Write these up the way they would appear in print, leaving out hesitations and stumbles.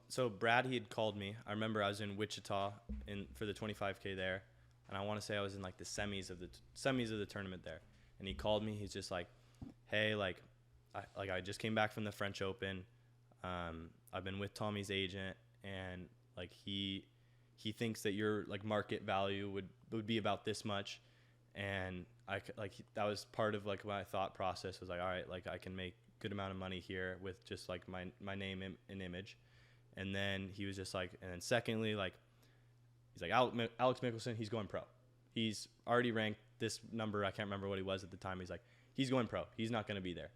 So Brad, he had called me. I remember I was in Wichita for the 25K there, and I want to say I was in like the semis of the tournament there. And he called me. He's just like, "Hey, I just came back from the French Open. I've been with Tommy's agent, and like he thinks that your like market value would be about this much." And that was part of like my thought process was like, all right, like I can make good amount of money here with just like my name and image. And then he was just like, and then secondly, like he's like Alex Mickelson, he's going pro. He's already ranked this number. I can't remember what he was at the time. He's like, he's going pro. He's not going to be there.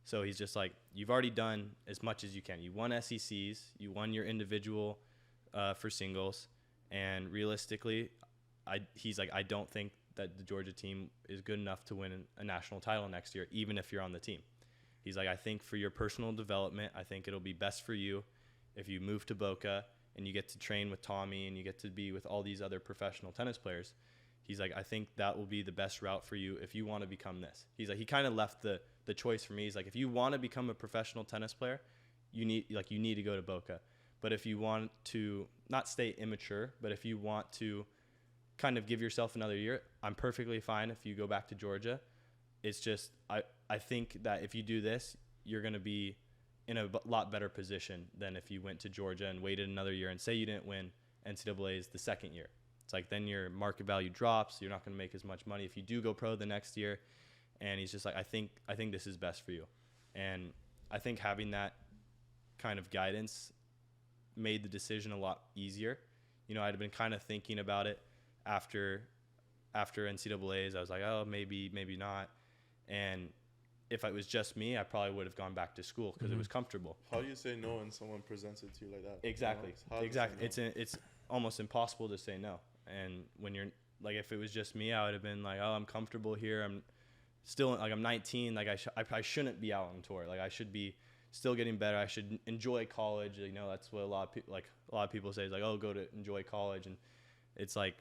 So he's just like, you've already done as much as you can. You won SECs. You won your individual for singles. And realistically, he's like, I don't think that the Georgia team is good enough to win a national title next year, even if you're on the team. He's like, I think for your personal development, I think it'll be best for you if you move to Boca and you get to train with Tommy and you get to be with all these other professional tennis players. He's like, I think that will be the best route for you if you want to become this. He's like, he kind of left the choice for me. He's like, if you want to become a professional tennis player, you need to go to Boca. But if you want to not stay immature, but if you want to kind of give yourself another year, I'm perfectly fine if you go back to Georgia. It's just I think that if you do this, you're going to be in a lot better position than if you went to Georgia and waited another year and say you didn't win NCAAs the second year. It's like then your market value drops. You're not going to make as much money if you do go pro the next year. And he's just like, I think this is best for you. And I think having that kind of guidance made the decision a lot easier. I'd been kind of thinking about it after NCAAs. I was like, oh, maybe not. And if it was just me, I probably would have gone back to school because it was comfortable. How do you say no when someone presents it to you like that? Exactly. Exactly. It's almost impossible to say no. And when you're like, if it was just me, I would have been like, oh, I'm comfortable here. I'm still like, I'm 19. Like I shouldn't be out on tour. Like I should be still getting better. I should enjoy college. That's what a lot of people say is like, oh, go to enjoy college. And it's like,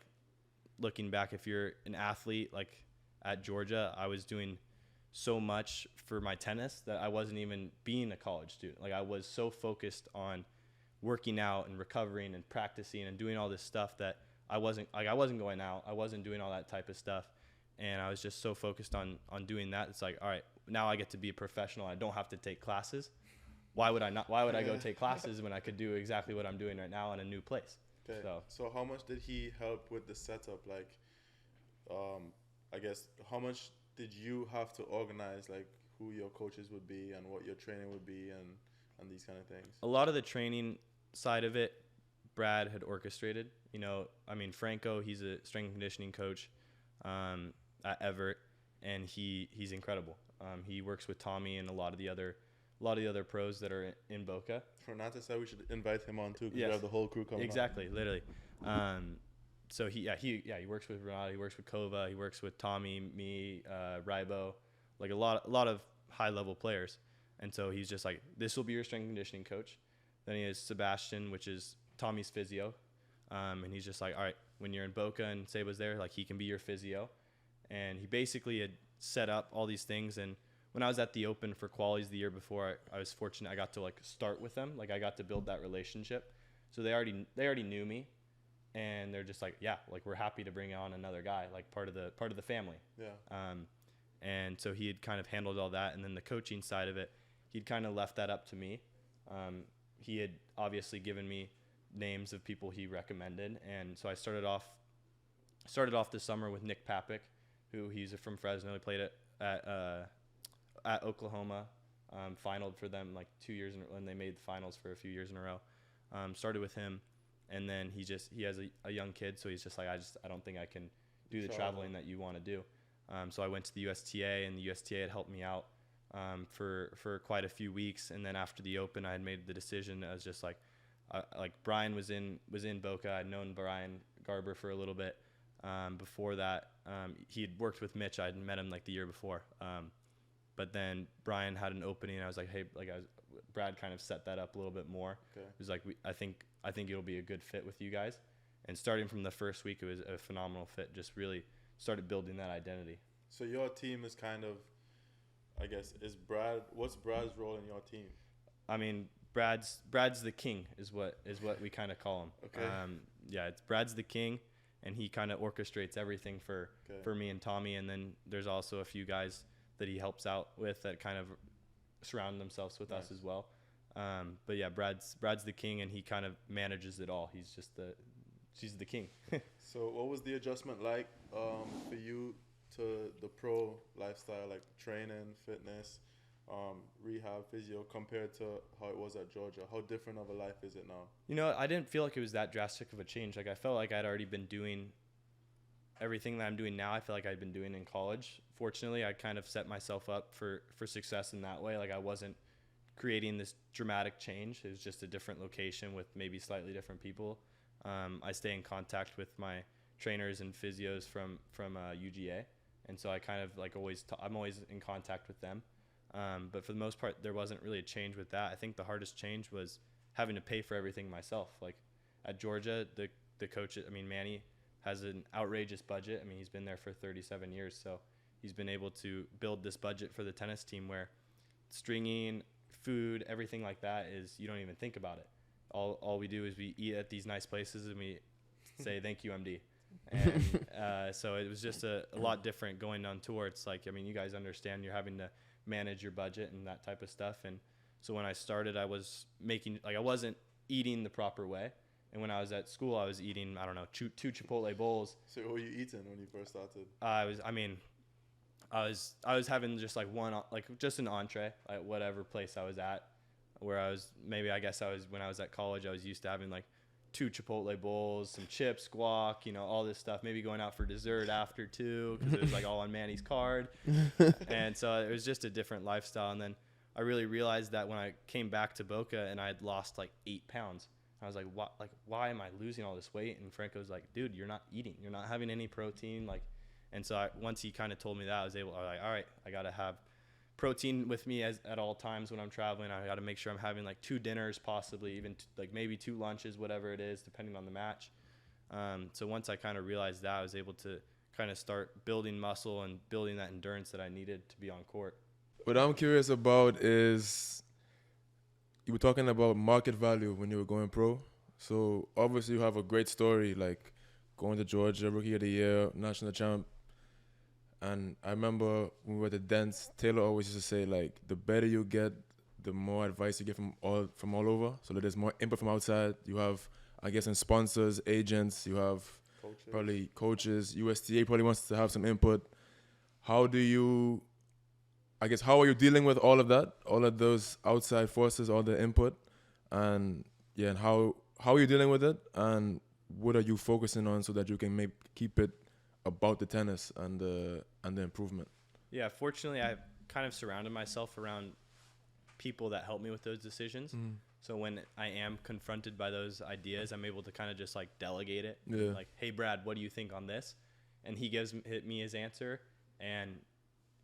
looking back, if you're an athlete, like at Georgia, I was doing so much for my tennis that I wasn't even being a college student. Like I was so focused on working out and recovering and practicing and doing all this stuff that I wasn't going out. I wasn't doing all that type of stuff. And I was just so focused on doing that. It's like, all right, now I get to be a professional. I don't have to take classes. Why would I go take classes when I could do exactly what I'm doing right now in a new place? Okay. So how much did he help with the setup? Like, I guess, how much did you have to organize, like, who your coaches would be and what your training would be and these kind of things? A lot of the training side of it, Brad had orchestrated. Franco, he's a strength and conditioning coach at Everett, and he's incredible. He works with Tommy and a lot of the other pros that are in Boca. For not to say, we should invite him on too, because yes. we have the whole crew coming. Exactly, literally. So he works with Renato, he works with Kova, he works with Tommy, me, Rybo, like a lot of high level players. And so he's just like, this will be your strength and conditioning coach. Then he has Sebastian, which is Tommy's physio. And he's just like, all right, when you're in Boca and Seba's there, like he can be your physio. And he basically had set up all these things. And when I was at the Open for qualies the year before, I was fortunate. I got to like start with them. Like I got to build that relationship. So they already knew me, and they're just like, yeah, like we're happy to bring on another guy, like part of the family. Yeah. And so he had kind of handled all that, and then the coaching side of it, he'd kind of left that up to me. He had obviously given me names of people he recommended, and so I started off the summer with Nick Papik, who he's from Fresno. He played at Oklahoma, finaled for them like 2 years when they made the finals for a few years in a row. Started with him, and then he has a young kid, so he's just like, I don't think I can do the traveling that you want to do. So I went to the USTA, and the USTA had helped me out for quite a few weeks. And then after the Open, I had made the decision. I was just like Brian was in Boca. I'd known Brian Garber for a little bit. Before that, he had worked with Mitch. I'd met him like the year before. But then Brian had an opening, and I was like, hey, Brad kind of set that up a little bit more. Okay. It was like, I think it'll be a good fit with you guys. And starting from the first week, it was a phenomenal fit. Just really started building that identity. So your team is kind of, I guess, what's Brad's role in your team? I mean, Brad's the king is what we kind of call him. Okay. Yeah, it's Brad's the king, and he kind of orchestrates everything for me and Tommy. And then there's also a few guys that he helps out with that kind of surround themselves with us as well. But yeah, Brad's the king, and he kind of manages it all. He's the king. So what was the adjustment like for you to the pro lifestyle, like training, fitness, rehab, physio, compared to how it was at Georgia? How different of a life is it now? You know, I didn't feel like it was that drastic of a change. Like, I felt like I'd already been doing everything that I'm doing now. I feel like I'd been doing in college. Fortunately, I kind of set myself up for success in that way. Like, I wasn't creating this dramatic change. It was just a different location with maybe slightly different people. I stay in contact with my trainers and physios from UGA, and so I kind of like I'm always in contact with them. But for the most part, there wasn't really a change with that. I think the hardest change was having to pay for everything myself. Like at Georgia, the coach, I mean, Manny has an outrageous budget. I mean, he's been there for 37 years, so he's been able to build this budget for the tennis team where stringing, food, everything like that is, you don't even think about it. All we do is we eat at these nice places and we say, thank you, MD. And so it was just a lot different going on tour. It's like, I mean, you guys understand you're having to manage your budget and that type of stuff. And so when I started, I was I wasn't eating the proper way. And when I was at school, I was eating, I don't know, two Chipotle bowls. So what were you eating when you first started? I was having just like just an entree at whatever place I was at, where when I was at college, I was used to having like 2 Chipotle bowls, some chips, guac, all this stuff, maybe going out for dessert after too, because it was like all on Manny's card. And so it was just a different lifestyle. And then I really realized that when I came back to Boca and I had lost like 8 pounds, I was like, why am I losing all this weight? And Franco was like, dude, you're not eating, you're not having any protein. And so once he kind of told me that, I was like, all right, I got to have protein with me at all times when I'm traveling. I got to make sure I'm having like 2 dinners, possibly even like maybe 2 lunches, whatever it is, depending on the match. So once I kind of realized that, I was able to kind of start building muscle and building that endurance that I needed to be on court. What I'm curious about is, you were talking about market value when you were going pro. So obviously you have a great story, like going to Georgia, Rookie of the Year, national champ. And I remember when we were at the didnt, Taylor always used to say, like, the better you get, the more advice you get from all over. So that there's more input from outside. You have, I guess, in sponsors, agents, you have probably coaches. USTA probably wants to have some input. How are you dealing with all of that, all of those outside forces, all the input? And how are you dealing with it? And what are you focusing on so that you can keep it about the tennis and the improvement? Yeah, fortunately, I've kind of surrounded myself around people that help me with those decisions. So when I am confronted by those ideas, I'm able to kind of just like delegate it. Yeah. Like, hey, Brad, what do you think on this? And he gives me his answer, and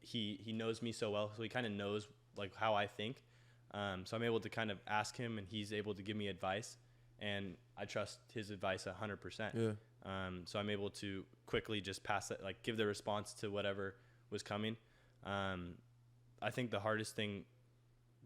he knows me so well, so he kind of knows like how I think. So I'm able to kind of ask him, and he's able to give me advice, and I trust his advice 100%. Yeah. So I'm able to quickly just pass it, like give the response to whatever was coming. I think the hardest thing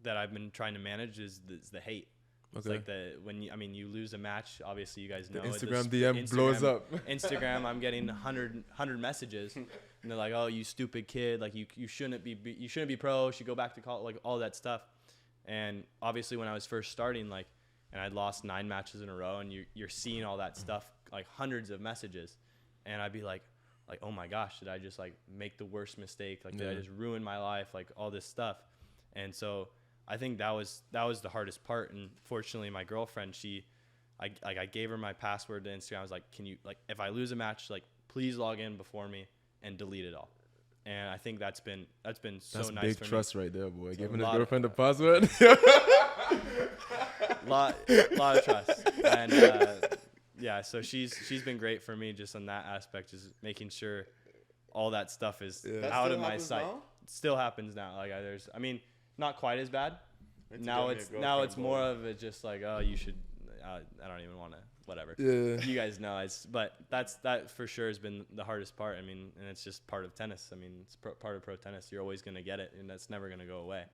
that I've been trying to manage is the hate. It's like when you lose a match, obviously you guys know the Instagram DM blows up. Instagram, I'm getting 100 messages, and they're like, "Oh, you stupid kid! Like you shouldn't be pro. You should go back to college." Like all that stuff. And obviously, when I was first starting, and I'd lost 9 matches in a row, and you're seeing all that stuff, like hundreds of messages, and I'd be like, oh my gosh, did I just like make the worst mistake? Like, did I just ruin my life? Like all this stuff. And so I think that was the hardest part. And fortunately, my girlfriend, I gave her my password to Instagram. I was like, can you, like, if I lose a match, like, please log in before me and delete it all. And I think that's been so nice for me. That's big trust right there, boy. So Giving his girlfriend the password. lot of trust. And yeah, so she's been great for me just on that aspect, just making sure all that stuff is out of my sight. Now? It still happens now. Like not quite as bad. Now it's more of a just like, oh, you should. I don't even want to. Whatever. Yeah. You guys know. But that for sure has been the hardest part. I mean, and it's just part of tennis. I mean, it's part of pro tennis. You're always gonna get it, and that's never gonna go away.